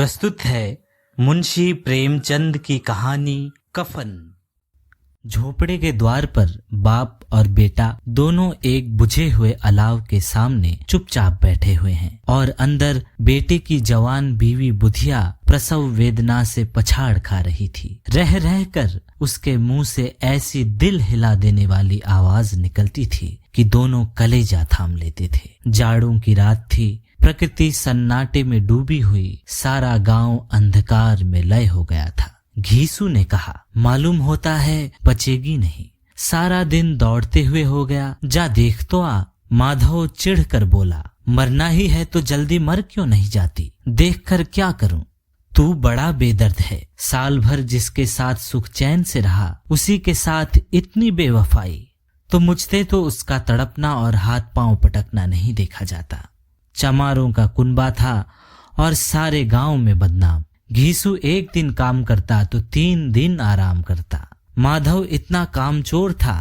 प्रस्तुत है मुंशी प्रेमचंद की कहानी कफन। झोपड़े के द्वार पर बाप और बेटा दोनों एक बुझे हुए अलाव के सामने चुपचाप बैठे हुए हैं और अंदर बेटे की जवान बीवी बुधिया प्रसव वेदना से पछाड़ खा रही थी। रह रह कर उसके मुंह से ऐसी दिल हिला देने वाली आवाज निकलती थी कि दोनों कलेजा थाम लेते थे। जाड़ों की रात थी, प्रकृति सन्नाटे में डूबी हुई, सारा गांव अंधकार में लय हो गया था। घीसू ने कहा, मालूम होता है बचेगी नहीं, सारा दिन दौड़ते हुए हो गया, जा देख तो आ। माधव चिढ़ कर बोला, मरना ही है तो जल्दी मर क्यों नहीं जाती, देख कर क्या करूं। तू बड़ा बेदर्द है, साल भर जिसके साथ सुख चैन से रहा उसी के साथ इतनी बेवफाई, तो मुझसे तो उसका तड़पना और हाथ पांव पटकना नहीं देखा जाता। चमारों का कुनबा था और सारे गांव में बदनाम। घीसू एक दिन काम करता तो 3 दिन आराम करता। माधव इतना कामचोर था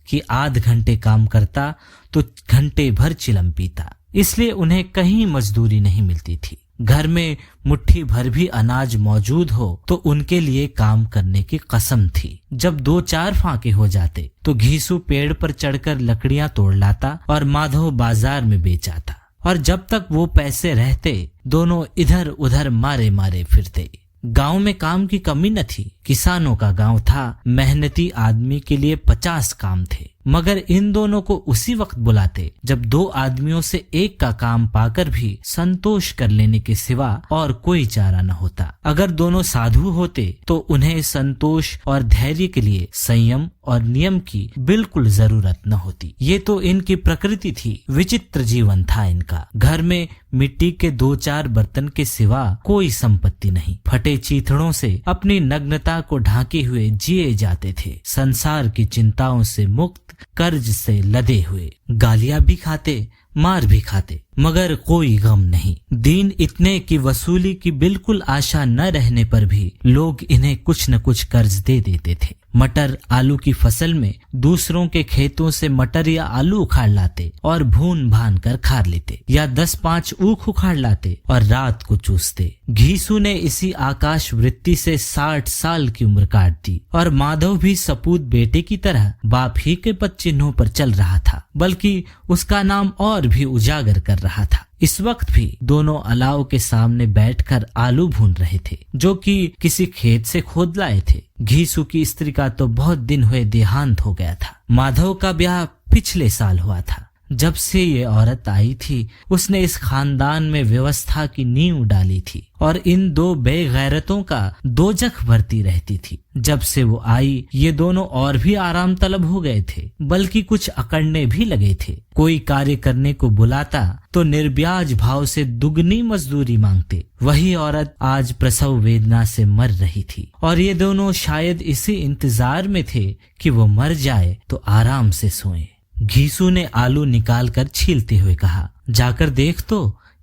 कि आध घंटे काम करता तो घंटे भर चिलम पीता, इसलिए उन्हें कहीं मजदूरी नहीं मिलती थी। घर में मुट्ठी भर भी अनाज मौजूद हो तो उनके लिए काम करने की कसम थी। जब 2-4 फाके हो जाते तो घीसू पेड़ पर चढ़कर लकड़ियां तोड़ लाता और माधव बाजार में बेच आता, और जब तक वो पैसे रहते दोनों इधर उधर मारे मारे फिरते। गांव में काम की कमी न थी, किसानों का गांव था, मेहनती आदमी के लिए 50 काम थे, मगर इन दोनों को उसी वक्त बुलाते जब 2 आदमियों से एक का काम पाकर भी संतोष कर लेने के सिवा और कोई चारा न होता। अगर दोनों साधु होते तो उन्हें संतोष और धैर्य के लिए संयम और नियम की बिल्कुल जरूरत न होती। ये तो इनकी प्रकृति थी, विचित्र जीवन था इनका। घर में मिट्टी के 2-4 बर्तन के सिवा कोई संपत्ति नहीं। फटे चीथड़ों से अपनी नग्नता को ढांके हुए जिए जाते थे, संसार की चिंताओं से मुक्त, कर्ज से लदे हुए। गालियां भी खाते, मार भी खाते, मगर कोई गम नहीं। दिन इतने की वसूली की बिल्कुल आशा न रहने पर भी लोग इन्हें कुछ न कुछ कर्ज दे देते थे। मटर आलू की फसल में दूसरों के खेतों से मटर या आलू उखाड़ लाते और भून भान कर खा लेते, या 10-5 ऊख उखाड़ लाते और रात को चूसते। घीसू ने इसी आकाश वृत्ति से 60 साल की उम्र काट दी और माधव भी सपूत बेटे की तरह बाप ही के पद चिन्हों पर चल रहा था, बल्कि उसका नाम और भी उजागर कर रहा था। इस वक्त भी दोनों अलाव के सामने बैठकर आलू भून रहे थे, जो कि किसी खेत से खोद लाए थे। घीसू की स्त्री का तो बहुत दिन हुए देहांत हो गया था। माधव का ब्याह पिछले साल हुआ था। जब से ये औरत आई थी उसने इस खानदान में व्यवस्था की नींव डाली थी और इन 2 बेगैरतों का दोजख भरती रहती थी। जब से वो आई ये दोनों और भी आराम तलब हो गए थे, बल्कि कुछ अकड़ने भी लगे थे। कोई कार्य करने को बुलाता तो निर्ब्याज भाव से दुगनी मजदूरी मांगते। वही औरत आज प्रसव वेदना से मर रही थी और ये दोनों शायद इसी इंतजार में थे कि वो मर जाए तो आराम से सोए। घीसू ने आलू निकाल कर छीलते हुए कहा, जाकर देख तो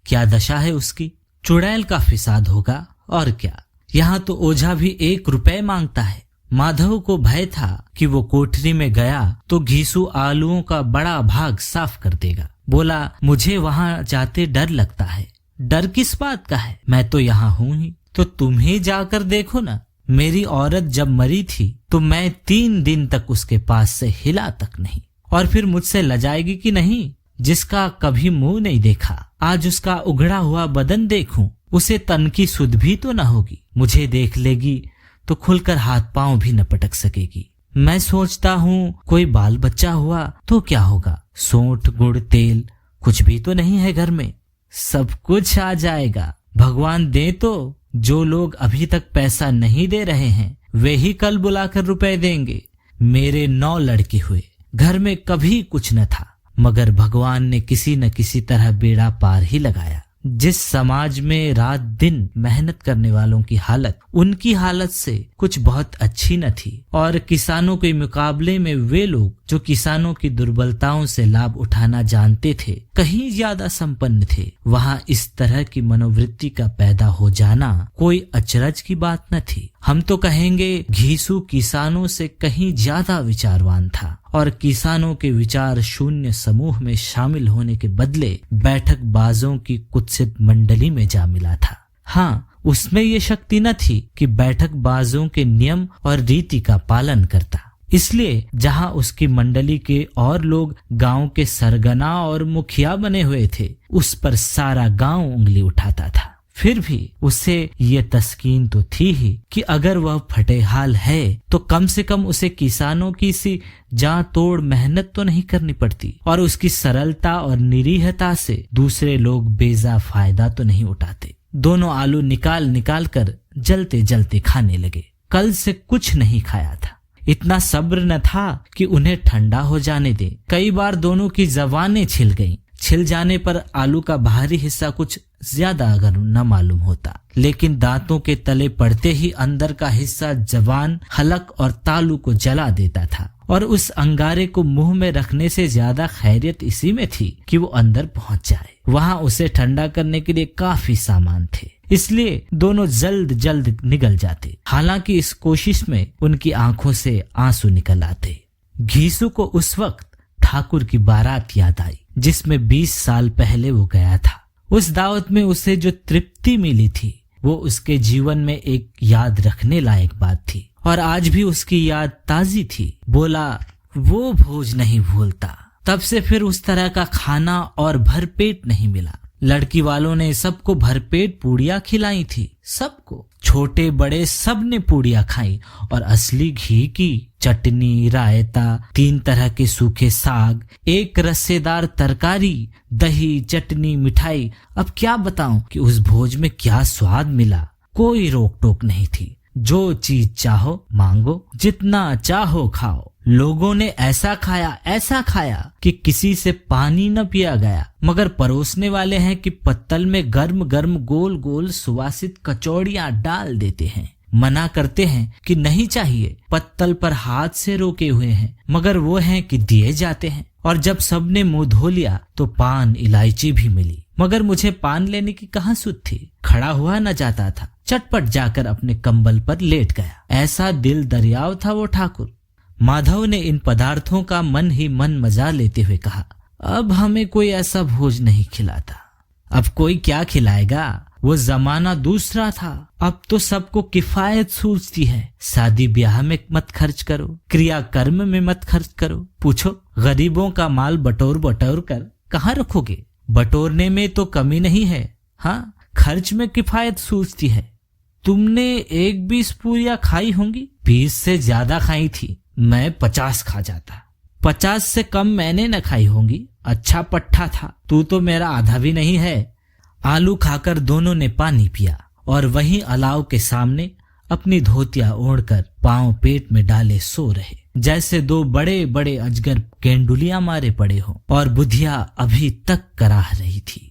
क्या दशा है उसकी। चुड़ैल का फिसाद होगा और क्या, यहाँ तो ओझा भी 1 रुपए मांगता है। माधव को भय था कि वो कोठरी में गया तो घीसू आलूओं का बड़ा भाग साफ कर देगा। बोला, मुझे वहां जाते डर लगता है। डर किस बात का है, मैं तो यहाँ हूँ ही, तो तुम ही जाकर देखो ना। मेरी औरत जब मरी थी तो मैं 3 दिन तक उसके पास से हिला तक नहीं, और फिर मुझसे लजाएगी कि नहीं। जिसका कभी मुंह नहीं देखा आज उसका उघड़ा हुआ बदन देखूं, उसे तन की सुध भी तो न होगी। मुझे देख लेगी तो खुलकर हाथ पांव भी न पटक सकेगी। मैं सोचता हूँ कोई बाल बच्चा हुआ तो क्या होगा। सोंठ गुड़ तेल कुछ भी तो नहीं है घर में, सब कुछ आ जाएगा। भगवान दे तो जो लोग अभी तक पैसा नहीं दे रहे हैं वे ही कल बुलाकर रुपए देंगे। मेरे 9 लड़के हुए, घर में कभी कुछ न था, मगर भगवान ने किसी न किसी तरह बेड़ा पार ही लगाया। जिस समाज में रात दिन मेहनत करने वालों की हालत उनकी हालत से कुछ बहुत अच्छी न थी, और किसानों के मुकाबले में वे लोग जो किसानों की दुर्बलताओं से लाभ उठाना जानते थे कहीं ज्यादा संपन्न थे, वहां इस तरह की मनोवृत्ति का पैदा हो जाना कोई अचरज की बात न थी। हम तो कहेंगे घीसू किसानों से कहीं ज्यादा विचारवान था और किसानों के विचार शून्य समूह में शामिल होने के बदले बैठक बाजों की कुत्सित मंडली में जा मिला था। हाँ, उसमें ये शक्ति न थी कि बैठकबाजों के नियम और रीति का पालन करता। इसलिए जहां उसकी मंडली के और लोग गांव के सरगना और मुखिया बने हुए थे, उस पर सारा गांव उंगली उठाता था। फिर भी उसे ये तस्कीन तो थी ही कि अगर वह फटेहाल है तो कम से कम उसे किसानों की सी जान तोड़ मेहनत तो नहीं करनी पड़ती, और उसकी सरलता और निरीहता से दूसरे लोग बेजा फायदा तो नहीं उठाते। दोनों आलू निकाल निकाल कर जलते जलते खाने लगे। कल से कुछ नहीं खाया था, इतना सब्र न था कि उन्हें ठंडा हो जाने दे। कई बार दोनों की जबानें छिल गईं। छिल जाने पर आलू का बाहरी हिस्सा कुछ ज्यादा अगर न मालूम होता, लेकिन दांतों के तले पड़ते ही अंदर का हिस्सा जबान, हलक और तालू को जला देता था। और उस अंगारे को मुंह में रखने से ज्यादा खैरियत इसी में थी कि वो अंदर पहुंच जाए। वहां उसे ठंडा करने के लिए काफी सामान थे, इसलिए दोनों जल्द जल्द निकल जाते। हालांकि इस कोशिश में उनकी आंखों से आंसू निकल आते। घीसू को उस वक्त ठाकुर की बारात याद आई, जिसमें 20 साल पहले वो गया था। उस दावत में उसे जो तृप्ति मिली थी वो उसके जीवन में एक याद रखने लायक बात थी, और आज भी उसकी याद ताजी थी। बोला, वो भोज नहीं भूलता। तब से फिर उस तरह का खाना और भरपेट नहीं मिला। लड़की वालों ने सबको भरपेट पूड़ियां खिलाई थी, सबको, छोटे बड़े सब ने पूड़ियां खाई, और असली घी की चटनी, रायता, 3 तरह के सूखे साग, एक रस्सेदार तरकारी, दही, चटनी, मिठाई। अब क्या बताऊं कि उस भोज में क्या स्वाद मिला। कोई रोक टोक नहीं थी, जो चीज चाहो मांगो, जितना चाहो खाओ। लोगों ने ऐसा खाया कि किसी से पानी न पिया गया। मगर परोसने वाले हैं कि पत्तल में गर्म गर्म गोल गोल सुवासित कचौड़ियां डाल देते हैं। मना करते हैं कि नहीं चाहिए, पत्तल पर हाथ से रोके हुए हैं, मगर वो हैं कि दिए जाते हैं। और जब सबने मुंह धो लिया तो पान इलायची भी मिली, मगर मुझे पान लेने की कहाँ सुध थी। खड़ा हुआ न जाता था, चटपट जाकर अपने कंबल पर लेट गया। ऐसा दिल दरियाव था वो ठाकुर। माधव ने इन पदार्थों का मन ही मन मजा लेते हुए कहा, अब हमें कोई ऐसा भोज नहीं खिलाता। अब कोई क्या खिलाएगा, वो जमाना दूसरा था। अब तो सबको किफायत सूझती है। शादी ब्याह में मत खर्च करो, क्रिया कर्म में मत खर्च करो। पूछो, गरीबों का माल बटोर बटोर कर कहाँ रखोगे? बटोरने में तो कमी नहीं है, हाँ, खर्च में किफायत सूझती है। तुमने 1-20 पूरियां खाई होंगी? 20 से ज्यादा खाई थी, मैं 50 खा जाता। 50 से कम मैंने न खाई होंगी। अच्छा पट्टा था, तू तो मेरा आधा भी नहीं है। आलू खाकर दोनों ने पानी पिया और वहीं अलाव के सामने अपनी धोतियां ओढ़कर पांव पेट में डाले सो रहे, जैसे 2 बड़े बड़े अजगर केंडुलियां मारे पड़े हों, और बुधिया अभी तक कराह रही थी।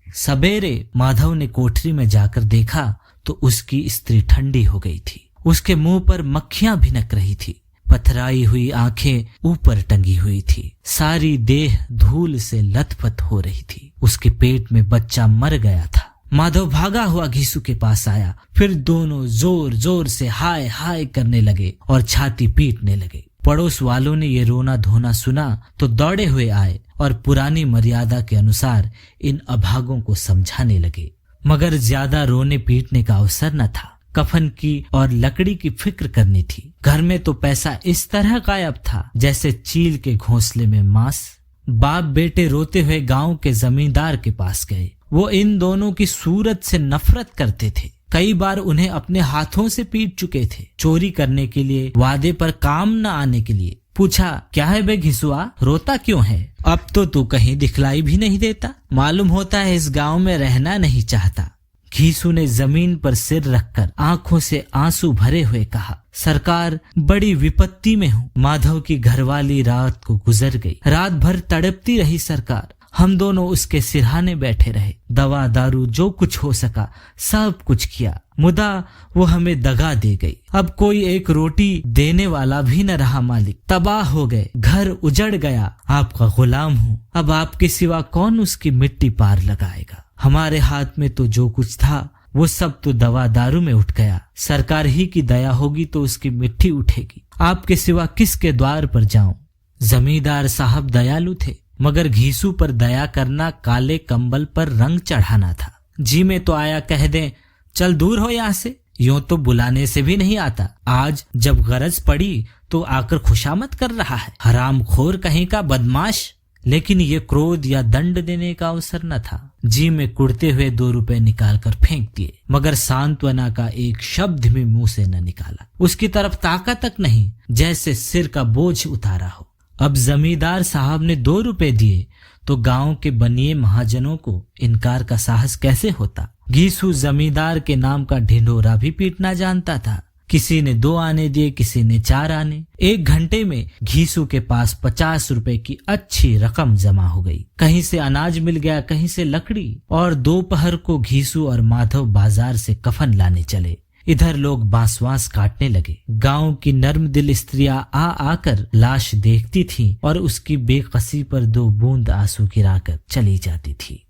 सवेरे माधव ने कोठरी में जाकर देखा तो उसकी स्त्री ठंडी हो गई थी। उसके मुंह पर मक्खियां भिनक रही थी, पथराई हुई आंखें ऊपर टंगी हुई थी, सारी देह धूल से लथपथ हो रही थी। उसके पेट में बच्चा मर गया था। माधव भागा हुआ घीसू के पास आया, फिर दोनों जोर जोर से हाय हाय करने लगे और छाती पीटने लगे। पड़ोस वालों ने ये रोना धोना सुना तो दौड़े हुए आए और पुरानी मर्यादा के अनुसार इन अभागों को समझाने लगे, मगर ज्यादा रोने पीटने का अवसर न था। कफन की और लकड़ी की फिक्र करनी थी। घर में तो पैसा इस तरह गायब था जैसे चील के घोंसले में मांस। बाप बेटे रोते हुए गांव के जमींदार के पास गए। वो इन दोनों की सूरत से नफरत करते थे। कई बार उन्हें अपने हाथों से पीट चुके थे, चोरी करने के लिए, वादे पर काम न आने के लिए। पूछा, क्या है बे घिसुआ, रोता क्यों है? अब तो तू कहीं दिखलाई भी नहीं देता, मालूम होता है इस गांव में रहना नहीं चाहता। घीसू ने जमीन पर सिर रखकर आंखों से आंसू भरे हुए कहा, सरकार, बड़ी विपत्ति में हूँ। माधव की घरवाली रात को गुजर गई। रात भर तड़पती रही सरकार। हम दोनों उसके सिरहाने बैठे रहे, दवा दारू जो कुछ हो सका सब कुछ किया, मुदा वो हमें दगा दे गई। अब कोई एक रोटी देने वाला भी न रहा मालिक। तबाह हो गए, घर उजड़ गया। आपका गुलाम हूँ, अब आपके सिवा कौन उसकी मिट्टी पार लगाएगा? हमारे हाथ में तो जो कुछ था वो सब तो दवा दारू में उठ गया। सरकार ही की दया होगी तो उसकी मिट्टी उठेगी। आपके सिवा किसके द्वार पर जाऊं? जमींदार साहब दयालु थे, मगर घीसू पर दया करना काले कंबल पर रंग चढ़ाना था। जी में तो आया कह दें, चल दूर हो यहाँ से, यूं तो बुलाने से भी नहीं आता, आज जब गरज पड़ी तो आकर खुशामद कर रहा है, हरामखोर कहीं का बदमाश। लेकिन ये क्रोध या दंड देने का अवसर न था। जी में कुड़ते हुए 2 रुपए निकालकर फेंक दिए, मगर सांत्वना का एक शब्द भी मुंह से न निकाला। उसकी तरफ ताकत तक नहीं, जैसे सिर का बोझ उतारा हो। अब जमींदार साहब ने 2 रुपए दिए तो गांव के बनिए महाजनों को इनकार का साहस कैसे होता। घीसू जमींदार के नाम का ढिंढोरा भी पीटना जानता था। किसी ने 2 आने दिए, किसी ने 4 आने। 1 घंटे में घीसू के पास 50 रुपए की अच्छी रकम जमा हो गई। कहीं से अनाज मिल गया, कहीं से लकड़ी, और दोपहर को घीसू और माधव बाजार से कफन लाने चले। इधर लोग बांसवास काटने लगे। गांव की नर्म दिल स्त्रियां आ आकर लाश देखती थीं और उसकी बेकसी पर 2 बूंद आंसू गिराकर चली जाती थी।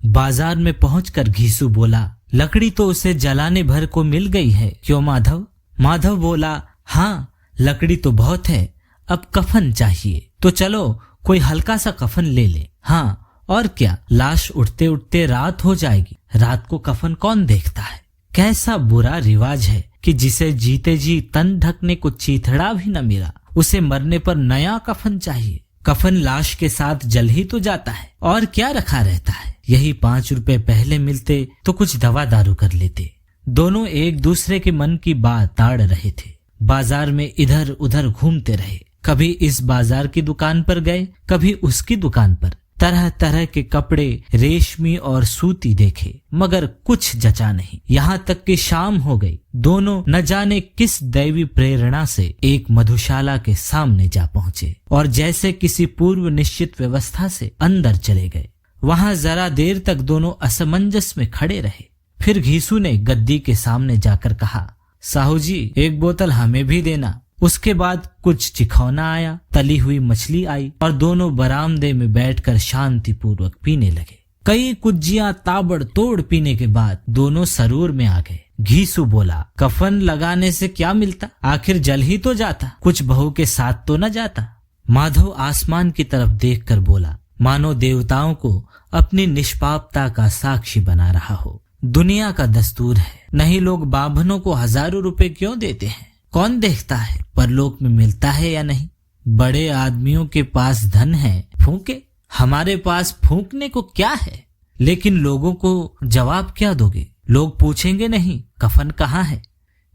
बाजार में पहुंचकर घीसू बोला, लकड़ी तो उसे जलाने भर को मिल गई है, क्यों माधव? माधव बोला, हाँ लकड़ी तो बहुत है, अब कफन चाहिए। तो चलो कोई हल्का सा कफन ले ले। हाँ और क्या, लाश उठते उठते रात हो जाएगी, रात को कफन कौन देखता है। कैसा बुरा रिवाज है कि जिसे जीते जी तन ढकने को चीथड़ा भी न मिला, उसे मरने पर नया कफन चाहिए। कफन लाश के साथ जल ही तो जाता है, और क्या रखा रहता है। यही 5 रुपए पहले मिलते तो कुछ दवा दारू कर लेते। दोनों एक दूसरे के मन की बात ताड़ रहे थे। बाजार में इधर उधर घूमते रहे। कभी इस बाजार की दुकान पर गए, कभी उसकी दुकान पर। तरह तरह के कपड़े, रेशमी और सूती देखे, मगर कुछ जचा नहीं। यहाँ तक कि शाम हो गई। दोनों न जाने किस दैवी प्रेरणा से एक मधुशाला के सामने जा पहुंचे और जैसे किसी पूर्व निश्चित व्यवस्था से अंदर चले गए। वहां जरा देर तक दोनों असमंजस में खड़े रहे। फिर घीसू ने गद्दी के सामने जाकर कहा, साहू जी 1 बोतल हमें भी देना। उसके बाद कुछ चिखौना आया, तली हुई मछली आई और दोनों बरामदे में बैठकर शांतिपूर्वक पीने लगे। कई कुज्जियां ताबड़तोड़ पीने के बाद दोनों सरूर में आ गए। घीसू बोला, कफन लगाने से क्या मिलता, आखिर जल ही तो जाता, कुछ बहू के साथ तो न जाता। माधव आसमान की तरफ देखकर बोला, मानो देवताओं को अपनी निष्पापता का साक्षी बना रहा हो। दुनिया का दस्तूर है, नहीं लोग बाभनों को हजारों रुपए क्यों देते हैं। कौन देखता है परलोक में मिलता है या नहीं। बड़े आदमियों के पास धन है, फूंके, हमारे पास फूंकने को क्या है। लेकिन लोगों को जवाब क्या दोगे, लोग पूछेंगे नहीं कफन कहाँ है।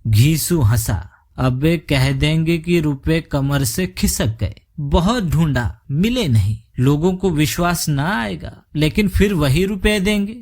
घीसू हंसा, अबे कह देंगे कि रुपए कमर से खिसक गए, बहुत ढूंढा मिले नहीं, लोगों को विश्वास ना आएगा, लेकिन फिर वही रुपए देंगे।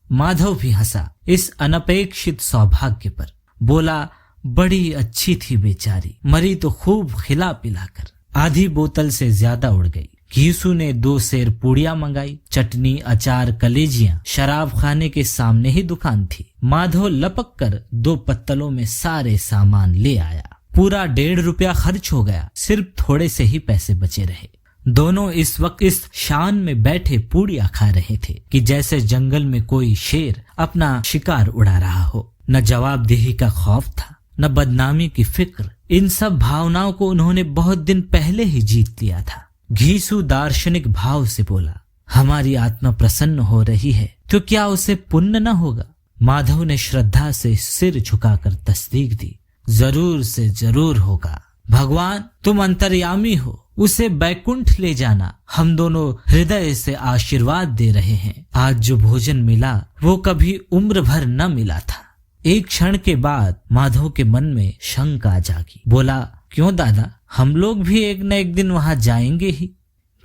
माधव भी हंसा इस अनपेक्षित सौभाग्य पर। बोला, बड़ी अच्छी थी बेचारी, मरी तो खूब खिला पिलाकर। आधी बोतल से ज्यादा उड़ गई। घीसू ने 2 सेर पूड़ियां मंगाई, चटनी, अचार, कलेजियां। शराब खाने के सामने ही दुकान थी। माधव लपक कर 2 पत्तलों में सारे सामान ले आया। पूरा 1.5 रुपया खर्च हो गया, सिर्फ थोड़े से ही पैसे बचे रहे। दोनों इस वक्त इस शान में बैठे पूड़ियां खा रहे थे कि जैसे जंगल में कोई शेर अपना शिकार उड़ा रहा हो। न जवाबदेही का खौफ था, न बदनामी की फिक्र। इन सब भावनाओं को उन्होंने बहुत दिन पहले ही जीत लिया था। घीसू दार्शनिक भाव से बोला, हमारी आत्मा प्रसन्न हो रही है तो क्या उसे पुण्य न होगा। माधव ने श्रद्धा से सिर झुकाकर तस्दीक दी, जरूर से जरूर होगा। भगवान तुम अंतर्यामी हो, उसे बैकुंठ ले जाना। हम दोनों हृदय से आशीर्वाद दे रहे हैं। आज जो भोजन मिला वो कभी उम्र भर न मिला था। एक क्षण के बाद माधव के मन में शंका जागी। बोला, क्यों दादा, हम लोग भी एक न एक दिन वहां जाएंगे ही।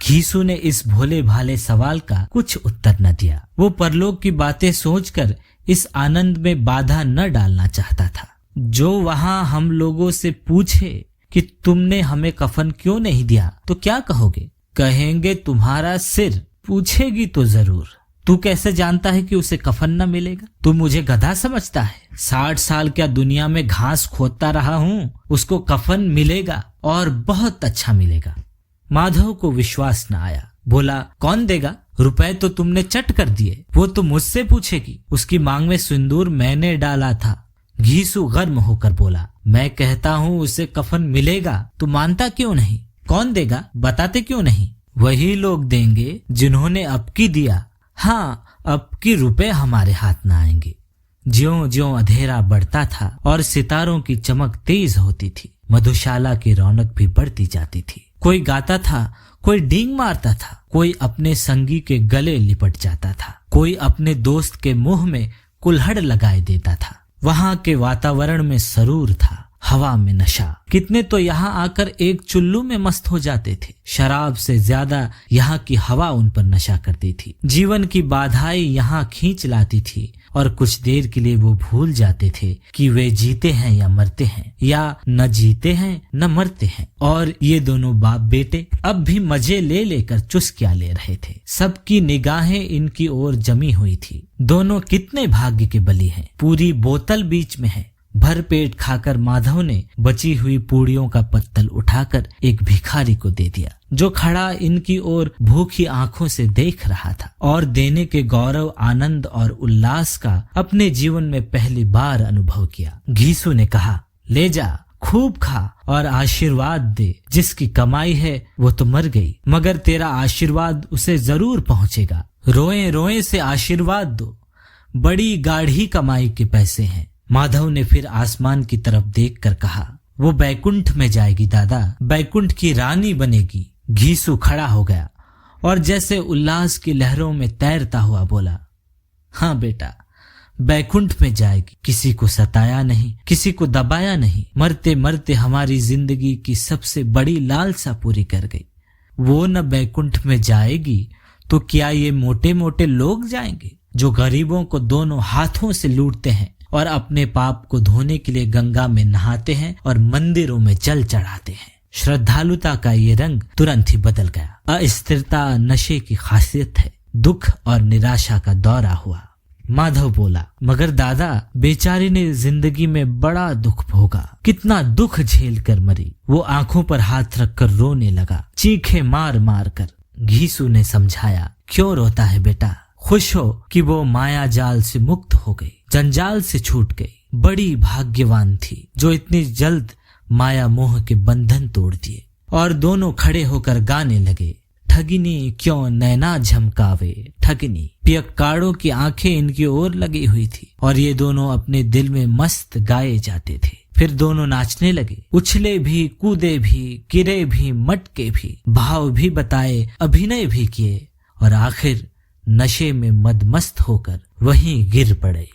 घीसू ने इस भोले भाले सवाल का कुछ उत्तर न दिया। वो परलोक की बातें सोचकर इस आनंद में बाधा न डालना चाहता था। जो वहां हम लोगों से पूछे कि तुमने हमें कफन क्यों नहीं दिया तो क्या कहोगे? कहेंगे तुम्हारा सिर। पूछेगी तो जरूर, तू कैसे जानता है कि उसे कफन न मिलेगा? तू मुझे गधा समझता है? 60 साल क्या दुनिया में घास खोदता रहा हूँ, उसको कफन मिलेगा और बहुत अच्छा मिलेगा। माधव को विश्वास न आया। बोला, कौन देगा? रुपए तो तुमने चट कर दिए, वो तो मुझसे पूछेगी। उसकी मांग में सिंदूर मैंने डाला था। घीसू गर्म होकर बोला, मैं कहता हूँ उसे कफन मिलेगा, तू मानता क्यों नहीं? कौन देगा, बताते क्यों नहीं? वही लोग देंगे जिन्होंने अब की दिया। हाँ, अब की रुपए हमारे हाथ न आएंगे। ज्यों ज्यों अंधेरा बढ़ता था और सितारों की चमक तेज होती थी, मधुशाला की रौनक भी बढ़ती जाती थी। कोई गाता था, कोई डींग मारता था, कोई अपने संगी के गले लिपट जाता था, कोई अपने दोस्त के मुंह में कुल्हड़ लगाए देता था। वहां के वातावरण में सरूर था, हवा में नशा। कितने तो यहाँ आकर एक चुल्लू में मस्त हो जाते थे। शराब से ज्यादा यहाँ की हवा उन पर नशा करती थी। जीवन की बाधाएं यहाँ खींच लाती थी और कुछ देर के लिए वो भूल जाते थे कि वे जीते हैं या मरते हैं, या न जीते हैं न मरते हैं। और ये दोनों बाप बेटे अब भी मजे ले लेकर चुस्कियां ले रहे थे। सबकी निगाहें इनकी ओर जमी हुई थी। दोनों कितने भाग्य के बली हैं। पूरी बोतल बीच में है। भर पेट खाकर माधव ने बची हुई पूड़ियों का पत्तल उठाकर एक भिखारी को दे दिया, जो खड़ा इनकी ओर भूखी आंखों से देख रहा था और देने के गौरव, आनंद और उल्लास का अपने जीवन में पहली बार अनुभव किया। घीसू ने कहा, ले जा, खूब खा और आशीर्वाद दे। जिसकी कमाई है वो तो मर गई, मगर तेरा आशीर्वाद उसे जरूर पहुंचेगा। रोए रोए से आशीर्वाद दो, बड़ी गाढ़ी कमाई के पैसे हैं। माधव ने फिर आसमान की तरफ देखकर कहा, वो बैकुंठ में जाएगी दादा, बैकुंठ की रानी बनेगी। घीसू खड़ा हो गया और जैसे उल्लास की लहरों में तैरता हुआ बोला, हाँ बेटा, बैकुंठ में जाएगी। किसी को सताया नहीं, किसी को दबाया नहीं, मरते मरते हमारी जिंदगी की सबसे बड़ी लालसा पूरी कर गई। वो न बैकुंठ में जाएगी तो क्या ये मोटे मोटे लोग जाएंगे, जो गरीबों को दोनों हाथों से लूटते हैं और अपने पाप को धोने के लिए गंगा में नहाते हैं और मंदिरों में जल चढ़ाते हैं। श्रद्धालुता का ये रंग तुरंत ही बदल गया। अस्थिरता नशे की खासियत है। दुख और निराशा का दौरा हुआ। माधव बोला, मगर दादा, बेचारी ने जिंदगी में बड़ा दुख भोगा, कितना दुख झेल कर मरी। वो आंखों पर हाथ रखकर रोने लगा, चीखे मार मार कर। घीसू ने समझाया, क्यों रोता है बेटा, खुश हो कि वो माया जाल से मुक्त हो गई, जंजाल से छूट गई। बड़ी भाग्यवान थी जो इतनी जल्द माया मोह के बंधन तोड़ दिए। और दोनों खड़े होकर गाने लगे, ठगिनी क्यों नैना झमकावे ठगिनी। पियक्काड़ों की आंखें इनकी ओर लगी हुई थी और ये दोनों अपने दिल में मस्त गाए जाते थे। फिर दोनों नाचने लगे, उछले भी, कूदे भी, गिरे भी, मटके भी, भाव भी बताए, अभिनय भी किए और आखिर नशे में मदमस्त होकर वहीं गिर पड़े।